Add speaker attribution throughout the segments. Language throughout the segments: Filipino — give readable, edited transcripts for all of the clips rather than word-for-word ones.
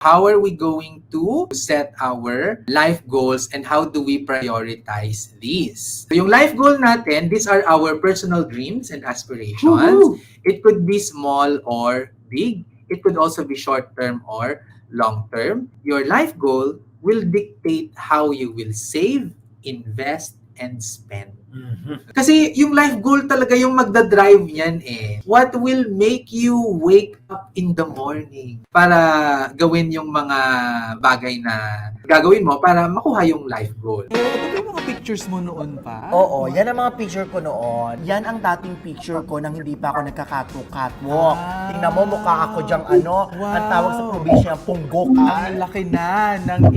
Speaker 1: How are we going to set our life goals and how do we prioritize these? So yung life goal natin, these are our personal dreams and aspirations. Woohoo! It could be small or big. It could also be short-term or long-term. Your life goal will dictate how you will save, invest, and spend. Kasi yung life goal talaga yung magdadrive yan eh. What will make you wake up in the morning para gawin yung mga bagay na gagawin mo para makuha yung life goal.
Speaker 2: Ito yung mga pictures mo noon pa?
Speaker 3: Oo, yan ang mga picture ko noon. Yan ang dating picture ko nang hindi pa ako nagkakatwalk. Tingnan mo, mukha ako dyang ang tawag sa probinsya, punggok.
Speaker 2: Ang laki na ng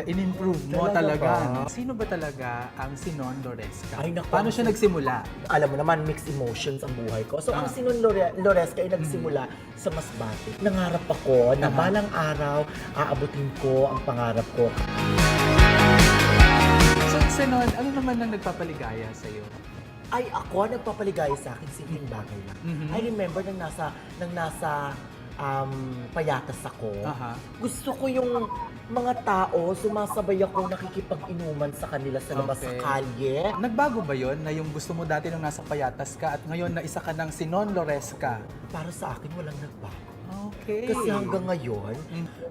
Speaker 2: in-improve mo
Speaker 3: Talaga
Speaker 2: talaga.
Speaker 3: ba?
Speaker 2: Sino ba talaga ang Sinon Loresca?
Speaker 3: Ay, naku.
Speaker 2: Paano siya nagsimula?
Speaker 3: Alam mo naman, mixed emotions ang buhay ko. So, ang Sinon Loresca ay nagsimula sa Masbate. Nangarap ako na balang araw, aabutin ko ang pangarap ko.
Speaker 2: So, Sinon, ano naman ang nagpapaligaya sa'yo?
Speaker 3: Ay, ako nagpapaligaya sa akin, simpleng bagay lang. I remember nang nasa payatas ako.
Speaker 2: Aha.
Speaker 3: Gusto ko yung mga tao, sumasabay ako nakikipag-inuman sa kanila sa labas sa
Speaker 2: Okay.
Speaker 3: kalye.
Speaker 2: Nagbago ba yon na yung gusto mo dati nung nasa Payatas ka at ngayon na isa ka ng Sinon Loresca?
Speaker 3: Para sa akin, walang nagbago.
Speaker 2: Okay.
Speaker 3: Kasi hanggang ngayon,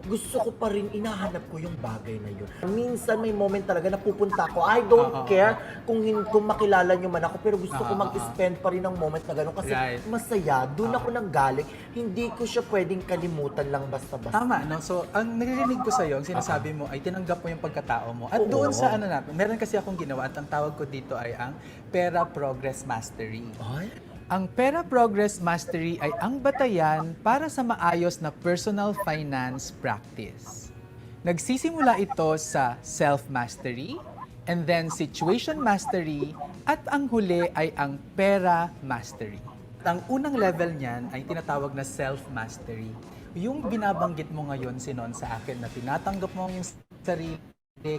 Speaker 3: gusto ko pa rin, inahanap ko yung bagay na yun. Minsan may moment talaga na pupunta ako, I don't care kung makilala nyo man ako, pero gusto ko mag-spend pa rin ng moment na gano'n kasi
Speaker 2: Right.
Speaker 3: masaya, doon ako nanggaling, hindi ko siya pwedeng kalimutan lang basta-basta.
Speaker 2: Tama, no? So, ang naririnig ko sa'yo, ang sinasabi mo ay tinanggap mo yung pagkatao mo. At
Speaker 3: Oo.
Speaker 2: doon sa ano natin, meron kasi akong ginawa at ang tawag ko dito ay ang Pera Progress Mastery.
Speaker 3: Ay,
Speaker 2: Ang Pera Progress Mastery ay ang batayan para sa maayos na personal finance practice. Nagsisimula ito sa self-mastery, and then situation mastery, at ang huli ay ang Pera Mastery. Ang unang level niyan ay tinatawag na self-mastery. Yung binabanggit mo ngayon, Sinon, sa akin na tinatanggap mo yung sarili,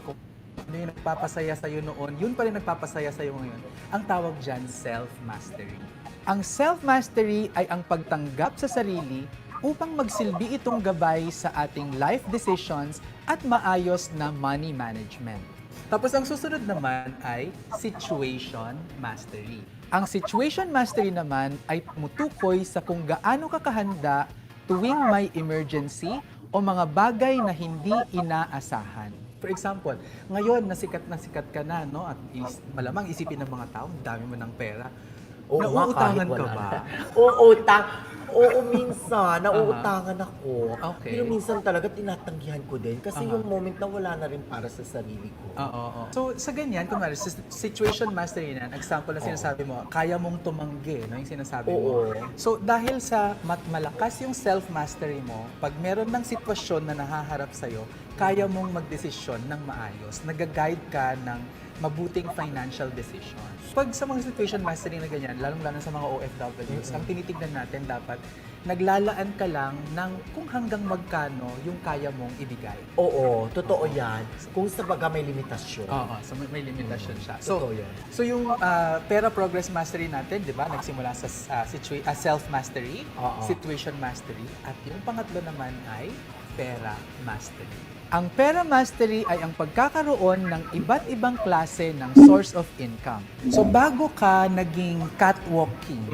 Speaker 2: kung ano yung nagpapasaya sa'yo noon, yun pa rin nagpapasaya sa'yo ngayon. Ang tawag dyan, self-mastery. Ang self-mastery ay ang pagtanggap sa sarili upang magsilbi itong gabay sa ating life decisions at maayos na money management. Tapos ang susunod naman ay situation mastery. Ang situation mastery naman ay tumutukoy sa kung gaano ka kahanda tuwing may emergency o mga bagay na hindi inaasahan. For example, ngayon nasikat ka na, no? At malamang isipin ng mga tao, ang dami mo ng pera. Nauutangan ka ba?
Speaker 3: Oo, minsan, nauutangan ako.
Speaker 2: Okay.
Speaker 3: Pero minsan talaga tinatanggihan ko din kasi yung moment na wala na rin para sa sarili ko.
Speaker 2: Oo. So, sa ganyan, kunwari, sa situation mastery na, example na sinasabi mo, kaya mong tumanggi, no, yung sinasabi mo.
Speaker 3: Oo.
Speaker 2: So, dahil sa malakas yung self-mastery mo, pag meron ng sitwasyon na nahaharap sa'yo, kaya mong magdesisyon ng maayos. Nag-guide ka ng mabuting financial decisions. Pag sa mga situation mastery na ganyan, lalong-lalo sa mga OFWs, ang tinitignan natin dapat, naglalaan ka lang ng kung hanggang magkano yung kaya mong ibigay.
Speaker 3: Oo, totoo yan. Kung sa baga may limitasyon.
Speaker 2: Oo, so may limitasyon siya.
Speaker 3: Totoo yan.
Speaker 2: So yung Pera Progress Mastery natin, di ba, nagsimula sa self-mastery,
Speaker 3: Oo.
Speaker 2: situation mastery, at yung pangatlo naman ay Pera Mastery. Ang Pera Mastery ay ang pagkakaroon ng iba't ibang klase ng source of income. So bago ka naging catwalking,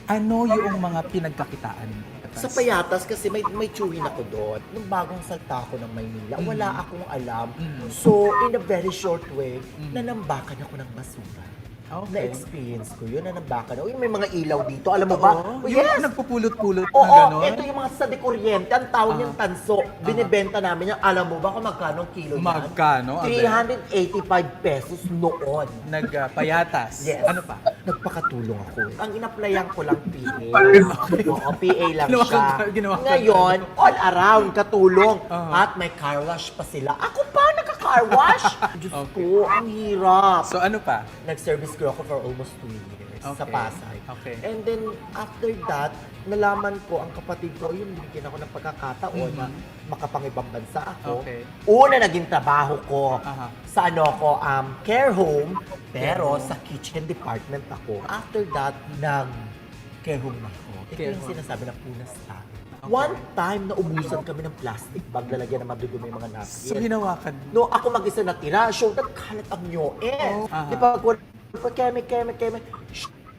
Speaker 2: ano yung mga pinagkakitaan mo?
Speaker 3: Sa Payatas kasi may tsuhin ako doon. Nung bagong salta ako ng Maynila, wala akong alam. So, in a very short way, nanambakan ako ng basura.
Speaker 2: Okay.
Speaker 3: Na-experience ko yun, nanambakan ako. Yung may mga ilaw dito, alam mo ba?
Speaker 2: Oo,
Speaker 3: Yes!
Speaker 2: yung nagpupulot-pulot na
Speaker 3: Oo,
Speaker 2: gano'n?
Speaker 3: ito yung mga sa de kuryente, ang tawag niyang tanso. Binibenta namin yan. Alam mo ba kung magkano ang kilo yan?
Speaker 2: Magkano, Abel?
Speaker 3: 385 pesos noon.
Speaker 2: Nagpayatas.
Speaker 3: Yes.
Speaker 2: Ano pa?
Speaker 3: Nagpakatulong ako. Ang inaplayan ko lang PA. Oo, PA lang
Speaker 2: Ginawa
Speaker 3: siya.
Speaker 2: ginawa ka-
Speaker 3: Ngayon, all around, katulong.
Speaker 2: Uh-huh.
Speaker 3: At may car wash pa sila. Ako pa, nagka-car wash? Diyos ko, ang hirap.
Speaker 2: So ano pa?
Speaker 3: Nag-service crew ako for almost 2 years sa
Speaker 2: Okay.
Speaker 3: Pasay.
Speaker 2: Okay.
Speaker 3: And then, after that, nalaman ko, ang kapatid ko, yung binigyan ako ng pagkakataon na makapangibang bansa ako.
Speaker 2: Okay.
Speaker 3: Una, naging trabaho ko
Speaker 2: Aha.
Speaker 3: sa care home, pero
Speaker 2: Care home.
Speaker 3: sa kitchen department ako. After that, nag-care home na ako. Ito
Speaker 2: Care
Speaker 3: yung
Speaker 2: home.
Speaker 3: sinasabi na punas tayo. One time, naubusan kami ng plastic bag, lalagyan ng madudumi yung mga napkin.
Speaker 2: So, hinawakan mo.
Speaker 3: No, ako mag-isa natira. So, nagkalat ang nyoe. Di ba, keme.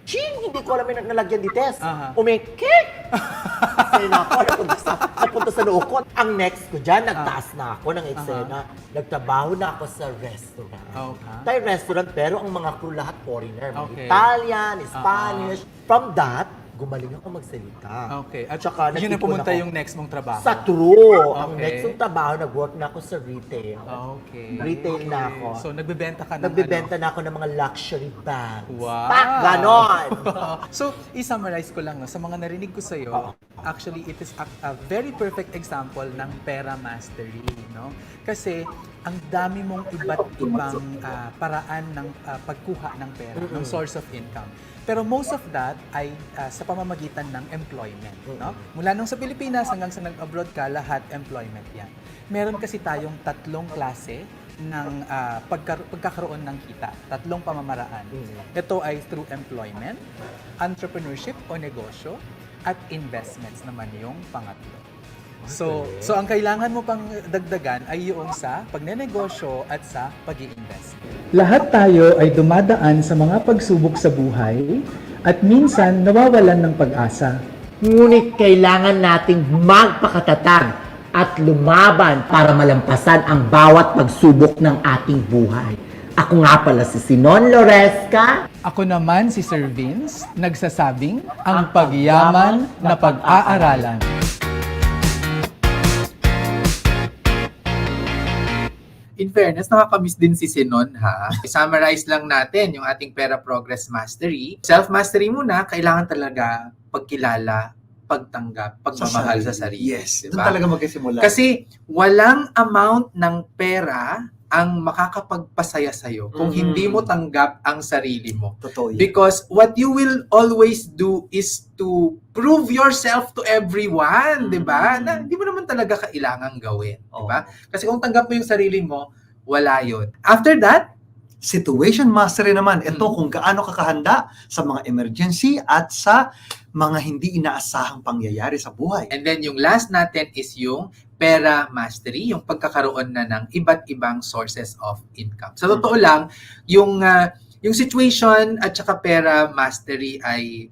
Speaker 3: Ching! Hindi ko alam yung nalagyan di Tess. Umikik! Kasi na ako, napunta sa noo ko. Ang next ko dyan, nagtaas na ako ng eksena. Nagtrabaho na ako sa restaurant. Tayo restaurant, pero ang mga crew lahat foreigner. Mga Italian, Spanish. From that, gumaling ako magsalita.
Speaker 2: Okay. At
Speaker 3: saka,
Speaker 2: yun na
Speaker 3: nag-ipon
Speaker 2: pumunta
Speaker 3: ako
Speaker 2: yung next mong trabaho?
Speaker 3: Sa true. Ang
Speaker 2: Okay.
Speaker 3: next kong trabaho, nag-work na ako sa retail.
Speaker 2: Okay.
Speaker 3: Retail na ako.
Speaker 2: So, nagbebenta ka ng
Speaker 3: Nagbebenta na ako ng mga luxury bags.
Speaker 2: Wow!
Speaker 3: Pak! Ganon!
Speaker 2: So, i-summarize ko lang, no, sa mga narinig ko sa'yo, actually, it is a very perfect example ng pera mastery, no? Kasi, ang dami mong iba't ibang paraan ng pagkuha ng pera, ng source of income. Pero most of that ay sa pamamagitan ng employment, no? Mula nung sa Pilipinas hanggang sa nag-abroad ka, lahat employment yan. Meron kasi tayong tatlong klase ng pagkakaroon ng kita, tatlong pamamaraan. Ito ay through employment, entrepreneurship o negosyo, at investments naman yung pangatlo. So ang kailangan mo pang dagdagan ay yung sa pagnenegosyo at sa pag-i-invest.
Speaker 4: Lahat tayo ay dumadaan sa mga pagsubok sa buhay at minsan nawawalan ng pag-asa.
Speaker 3: Ngunit kailangan nating magpakatatag at lumaban para malampasan ang bawat pagsubok ng ating buhay. Ako nga pala si Sinon Loresca.
Speaker 2: Ako naman si Sir Vince, nagsasabing ang pagyaman na pag-aaralan.
Speaker 1: In fairness, nakakamiss din si Sinon, ha? I-summarize lang natin yung ating Pera Progress Mastery. Self-mastery muna, kailangan talaga pagkilala, pagtanggap, pagmamahal sa sarili.
Speaker 5: Yes,
Speaker 1: diba?
Speaker 5: doon talaga magsisimula.
Speaker 1: Kasi walang amount ng pera ang makakapagpasaya sa'yo kung hindi mo tanggap ang sarili mo.
Speaker 5: Totoo yan.
Speaker 1: Because what you will always do is to prove yourself to everyone, di ba? Na hindi mo naman talaga kailangang gawin, di ba? Kasi kung tanggap mo yung sarili mo, wala yun. After that,
Speaker 5: Situation mastery naman. Ito kung gaano ka kahanda sa mga emergency at sa mga hindi inaasahang pangyayari sa buhay.
Speaker 1: and then yung last natin is yung pera mastery, yung pagkakaroon na ng iba't ibang sources of income. Sa totoo lang, yung situation at saka pera mastery ay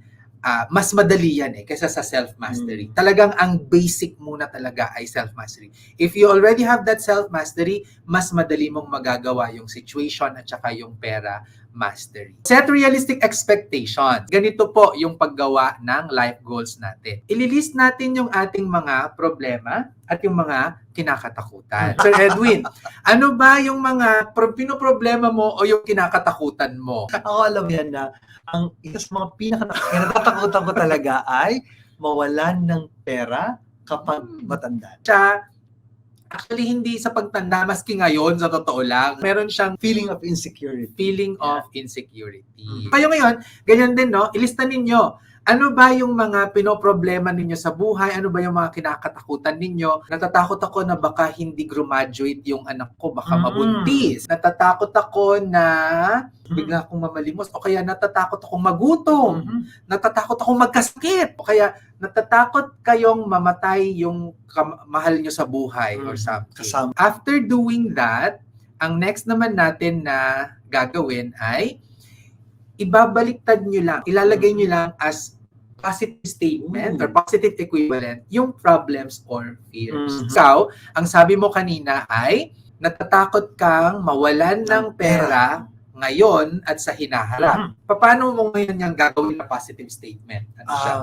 Speaker 1: mas madali yan kaysa sa self-mastery. Talagang ang basic muna talaga ay self-mastery. If you already have that self-mastery, mas madali mong magagawa yung situation at saka yung pera mastery. Set realistic expectations. Ganito po yung paggawa ng life goals natin. Ililist natin yung ating mga problema at yung mga kinakatakutan. Sir Edwin, ano ba yung mga pinoproblema mo o yung kinakatakutan mo?
Speaker 5: Ako alam yan na ang isa sa mga kinatatakutan ko talaga ay mawalan ng pera kapag matanda.
Speaker 1: Siya, actually hindi sa pagtanda, maski ngayon, sa totoo lang, meron siyang
Speaker 5: Feeling of insecurity.
Speaker 1: feeling of insecurity. Kayo ngayon, ganyan din, no? Ilista ninyo, ano ba yung mga pinoproblema ninyo sa buhay? Ano ba yung mga kinakatakutan ninyo? Natatakot ako na baka hindi graduate yung anak ko, baka mabuntis. Natatakot ako na bigla akong mamalimos. O kaya natatakot akong magutom. Natatakot akong magkasakit. O kaya natatakot kayong mamatay yung mahal nyo sa buhay or something.
Speaker 5: Kasama.
Speaker 1: After doing that, ang next naman natin na gagawin ay ibabaliktad nyo lang, ilalagay nyo lang as positive statement or positive equivalent yung problems or fears. So, ang sabi mo kanina ay natatakot kang mawalan ng pera ngayon at sa hinaharap. Paano mo ngayon yung gagawin na positive statement? Ano siya?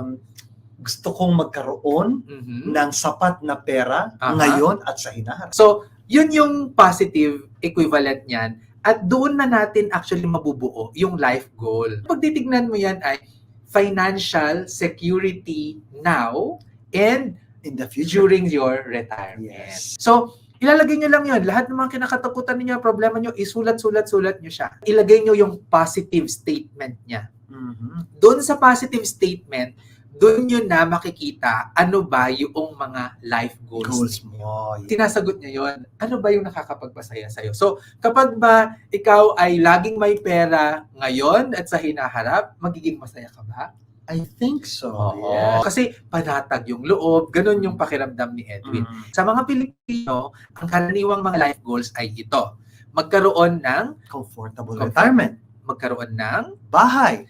Speaker 5: Gusto kong magkaroon ng sapat na pera ngayon at sa hinaharap.
Speaker 1: So, yun yung positive equivalent niyan. At doon na natin actually mabubuo yung life goal. Pag titignan mo yan ay financial security now and
Speaker 5: In the future.
Speaker 1: during your retirement.
Speaker 5: Yes.
Speaker 1: So, ilalagay nyo lang yun. Lahat ng mga kinakatakutan ninyo, problema nyo, isulat nyo siya. Ilagay nyo yung positive statement niya. Doon sa positive statement, doon nyo na makikita ano ba yung mga life goals
Speaker 5: mo.
Speaker 1: Sinasagot niya yon. Ano ba yung nakakapagpasaya sa'yo? So, kapag ba ikaw ay laging may pera ngayon at sa hinaharap, magiging masaya ka ba?
Speaker 5: I think so.
Speaker 1: Oo.
Speaker 5: Yes.
Speaker 1: Kasi panatag yung loob, ganun yung pakiramdam ni Edwin.
Speaker 5: Mm.
Speaker 1: Sa mga Pilipino, ang karaniwang mga life goals ay ito. Magkaroon ng
Speaker 5: Comfortable retirement.
Speaker 1: magkaroon ng
Speaker 5: Bahay.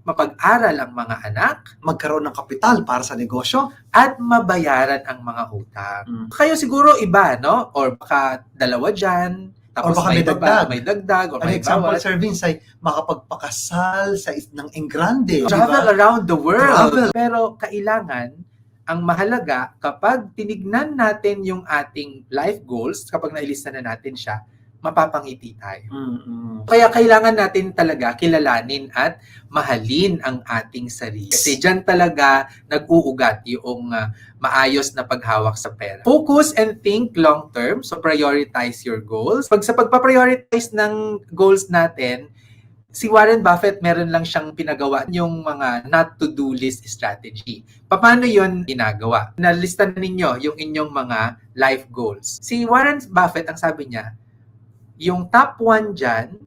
Speaker 1: mapag-aral ang mga anak
Speaker 5: Magkaroon ng kapital para sa negosyo.
Speaker 1: at mabayaran ang mga utang.
Speaker 5: Mm.
Speaker 1: Kayo siguro iba, no? Or baka dalawa dyan, tapos
Speaker 5: Or baka may dagdag.
Speaker 1: may dagdag, or
Speaker 5: An
Speaker 1: may
Speaker 5: example,
Speaker 1: bawat.
Speaker 5: Sir Vince, ay makapagpakasal ng Engrande.
Speaker 1: Travel
Speaker 5: diba?
Speaker 1: around the world.
Speaker 5: Travel.
Speaker 1: Pero kailangan, ang mahalaga, kapag tinignan natin yung ating life goals, kapag nailista na natin siya, mapapangiti tayo.
Speaker 5: Mm-mm.
Speaker 1: Kaya kailangan natin talaga kilalanin at mahalin ang ating sarili. Kasi dyan talaga nag-uugat yung maayos na paghawak sa pera. Focus and think long term. So prioritize your goals. Pag sa pagpa-prioritize ng goals natin, si Warren Buffett meron lang siyang pinagawa yung mga not to-do list strategy. Paano yon ginagawa? Nalista na ninyo yung inyong mga life goals. Si Warren Buffett, ang sabi niya, yung top 1 dyan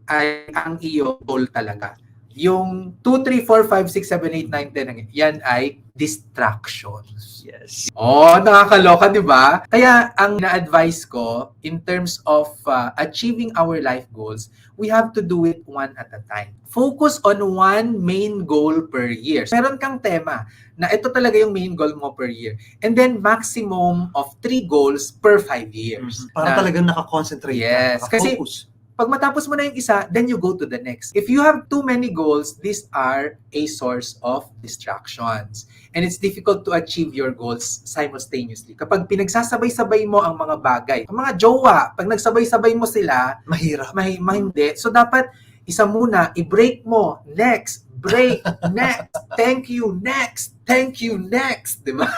Speaker 1: ay ang iyong goal talaga. Yung 2, 3, 4, 5, 6, 7, 8, 9, 10, yan ay distractions.
Speaker 5: Yes.
Speaker 1: Oh, nakakaloka, di ba? Kaya ang na-advise ko in terms of achieving our life goals, we have to do it one at a time. Focus on one main goal per year. Meron kang tema na ito talaga yung main goal mo per year. And then maximum of 3 goals per 5 years.
Speaker 5: Para
Speaker 1: Na-
Speaker 5: talagang nakakonsentrate
Speaker 1: Yes,
Speaker 5: ka,
Speaker 1: kasi-
Speaker 5: nakafocus.
Speaker 1: pag matapos mo na yung isa, then you go to the next. If you have too many goals, these are a source of distractions. And it's difficult to achieve your goals simultaneously. Kapag pinagsasabay-sabay mo ang mga bagay, ang mga jowa, pag nagsabay-sabay mo sila,
Speaker 5: Mahirap.
Speaker 1: hindi. So dapat isa muna, i-break mo, next, break, next, thank you, next, di ba?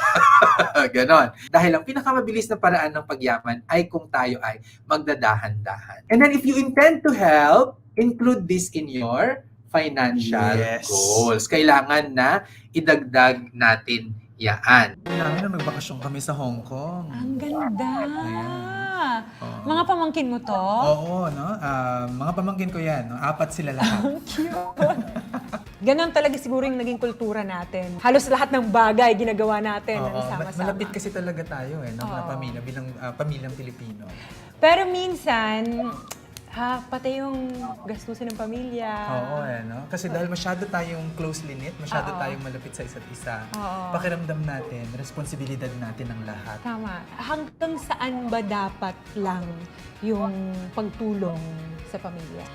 Speaker 1: Ganon. Dahil ang pinakamabilis na paraan ng pagyaman ay kung tayo ay magdadahan-dahan. And then if you intend to help, include this in your financial
Speaker 5: Yes.
Speaker 1: goals. Kailangan na idagdag natin yaan.
Speaker 2: Namin na nagbakasyon kami sa Hong Kong.
Speaker 6: Ang ganda!
Speaker 2: Oo.
Speaker 6: Mga pamangkin mo to?
Speaker 2: Oo, no? Mga pamangkin ko yan. No? 4 sila lahat.
Speaker 6: Ganon talaga siguro yung naging kultura natin. Halos lahat ng bagay ginagawa natin
Speaker 2: Oo,
Speaker 6: sama-sama.
Speaker 2: malapit kasi talaga tayo na
Speaker 6: Oo.
Speaker 2: pamilya, bilang pamilyang Pilipino.
Speaker 6: Pero minsan, pati yung gastusin ng pamilya.
Speaker 2: Oo, no? Kasi dahil masyado tayong closely knit, masyado
Speaker 6: Oo.
Speaker 2: tayong malapit sa isa't isa,
Speaker 6: Oo.
Speaker 2: pakiramdam natin, responsibilidad natin ang lahat.
Speaker 6: Tama. Hanggang saan ba dapat lang yung pagtulong sa pamilya?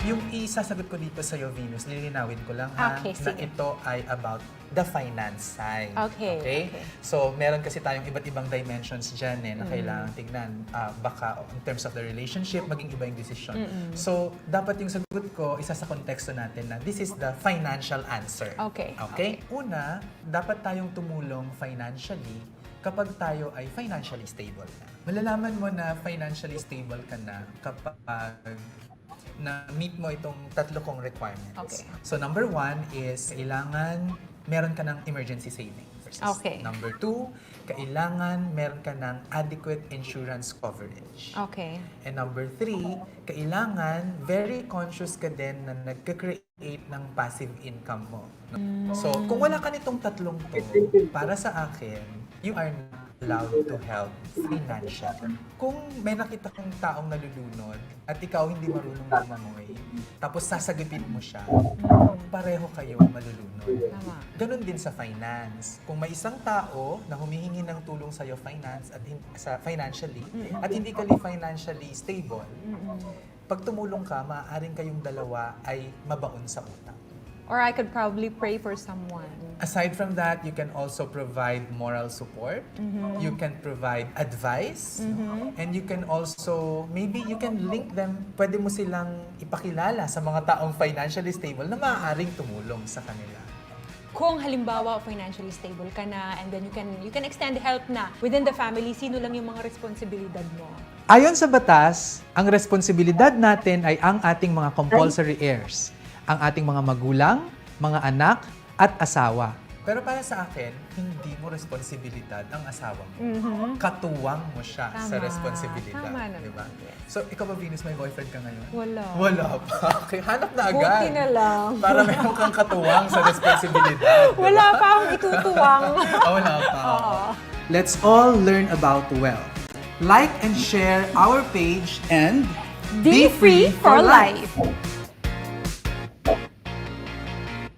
Speaker 2: Yung isasagot ko dito sa iyo, Venus, lilinawin ko lang
Speaker 6: Okay,
Speaker 2: na
Speaker 6: sige.
Speaker 2: ito ay about the finance side.
Speaker 6: Okay.
Speaker 2: So, meron kasi tayong iba't ibang dimensions dyan na kailangan tignan. Baka in terms of the relationship, maging iba yung decision. So, dapat yung sagot ko, isa sa konteksto natin na this is the financial answer.
Speaker 6: Okay.
Speaker 2: Okay? Una, dapat tayong tumulong financially kapag tayo ay financially stable na. Malalaman mo na financially stable ka na kapag na-meet mo itong 3 kong requirements.
Speaker 6: Okay.
Speaker 2: So, number 1 is kailangan meron ka ng emergency savings.
Speaker 6: Okay.
Speaker 2: Number 2, kailangan meron ka ng adequate insurance coverage.
Speaker 6: Okay.
Speaker 2: And number 3, kailangan very conscious ka din na nagka-create ng passive income mo. No? So, kung wala ka nitong 3 to, para sa akin, you are not allowed to help financially. Kung may nakita kong taong nalulunod at ikaw hindi marunong lumangoy, tapos sasagipin mo siya, pareho kayo malulunod.
Speaker 6: Tama.
Speaker 2: Ganon din sa finance. Kung may isang tao na humihingi ng tulong sa iyo financially at hindi ka financially stable, pag tumulong ka, maaaring kayong dalawa ay mabaon sa utang.
Speaker 6: Or I could probably pray for someone.
Speaker 2: Aside from that, you can also provide moral support. You can provide advice. And you can also, maybe you can link them, pwede mo silang ipakilala sa mga taong financially stable na maaaring tumulong sa kanila.
Speaker 6: Kung halimbawa financially stable ka na and then you can extend help na within the family, sino lang yung mga responsibilidad mo?
Speaker 2: Ayon sa batas, ang responsibilidad natin ay ang ating mga compulsory heirs. Ang ating mga magulang, mga anak, at asawa. Pero para sa akin, hindi mo responsibilidad ang asawa mo.
Speaker 6: Mhm.
Speaker 2: Katuwang mo siya sa
Speaker 6: Tama.
Speaker 2: responsibilidad.
Speaker 6: Tama naman.
Speaker 2: Diba?
Speaker 6: Yes.
Speaker 2: So, ikaw ba, Venus, may boyfriend ka ngayon?
Speaker 6: Wala.
Speaker 2: Wala pa. Okay, hanap na agad.
Speaker 6: Buti na lang.
Speaker 2: Para meron kang katuwang sa responsibilidad. Diba?
Speaker 6: Wala pa akong itutuwang.
Speaker 2: Wala pa.
Speaker 6: Oo.
Speaker 2: Let's all learn about wealth. Like and share our page and
Speaker 6: Be free for life.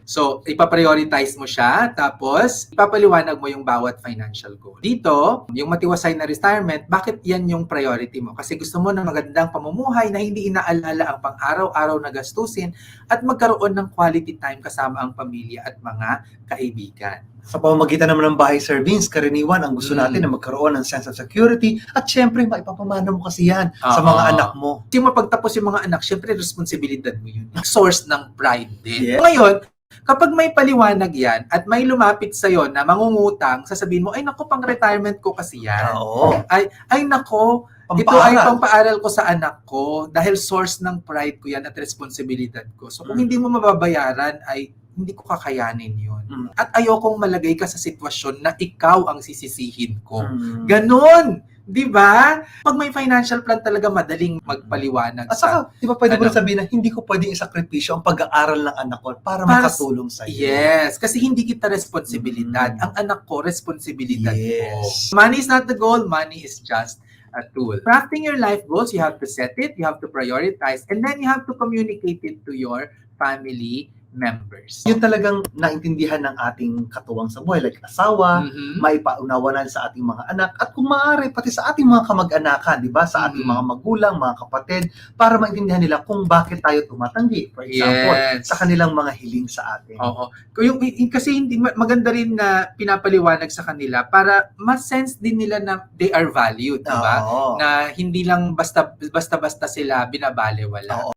Speaker 1: So, ipaprioritize mo siya, tapos ipapaliwanag mo yung bawat financial goal. Dito, yung matiwasay na retirement, bakit yan yung priority mo? Kasi gusto mo ng magandang pamumuhay na hindi inaalala ang pang-araw-araw na gastusin at magkaroon ng quality time kasama ang pamilya at mga kaibigan.
Speaker 5: Sa pamamagitan naman ng bahay, Sir Vince, karaniwan ang gusto natin na magkaroon ng sense of security at syempre maipapamana mo kasi yan sa mga anak mo.
Speaker 1: Yung mapagtapos yung mga anak, syempre responsibilidad mo yun. Source ng pride din.
Speaker 5: Yes.
Speaker 1: Ngayon, kapag may paliwanag yan at may lumapit sa'yo na mangungutang, sasabihin mo, ay nako, pang retirement ko kasi yan.
Speaker 5: Oo.
Speaker 1: Ay nako, ito ay pampaaral ko sa anak ko dahil source ng pride ko yan at responsibilidad ko. So kung hindi mo mababayaran, ay hindi ko kakayanin yun. At ayokong malagay ka sa sitwasyon na ikaw ang sisisihin ko. Ganon! Di ba? Pag may financial plan talaga, madaling magpaliwanag.
Speaker 5: At saka, di ba pwede mo
Speaker 1: Ano?
Speaker 5: rin sabihin na hindi ko pwedeng isakripisyo ang pag-aaral ng anak ko para makatulong sa iyo.
Speaker 1: Yes, kasi hindi kita responsibilidad. Ang anak ko, responsibilidad
Speaker 5: Yes.
Speaker 1: ko. Money is not the goal, money is just a tool. Crafting your life goals, you have to set it, you have to prioritize, and then you have to communicate it to your family members.
Speaker 5: Yun talagang naintindihan ng ating katuwang sa buhay, like asawa,
Speaker 1: Mhm.
Speaker 5: maipaunawanan sa ating mga anak, at kung maaari, pati sa ating mga kamag-anakan, di ba? Sa ating mga magulang, mga kapatid, para maintindihan nila kung bakit tayo tumatanggi. For example,
Speaker 1: Yes.
Speaker 5: sa kanilang mga hiling sa atin.
Speaker 1: Oo. Kasi hindi maganda rin na pinapaliwanag sa kanila para ma-sense din nila na they are valued, di ba?
Speaker 5: Oo.
Speaker 1: Na hindi lang basta-basta sila binabalewala.
Speaker 5: Oo.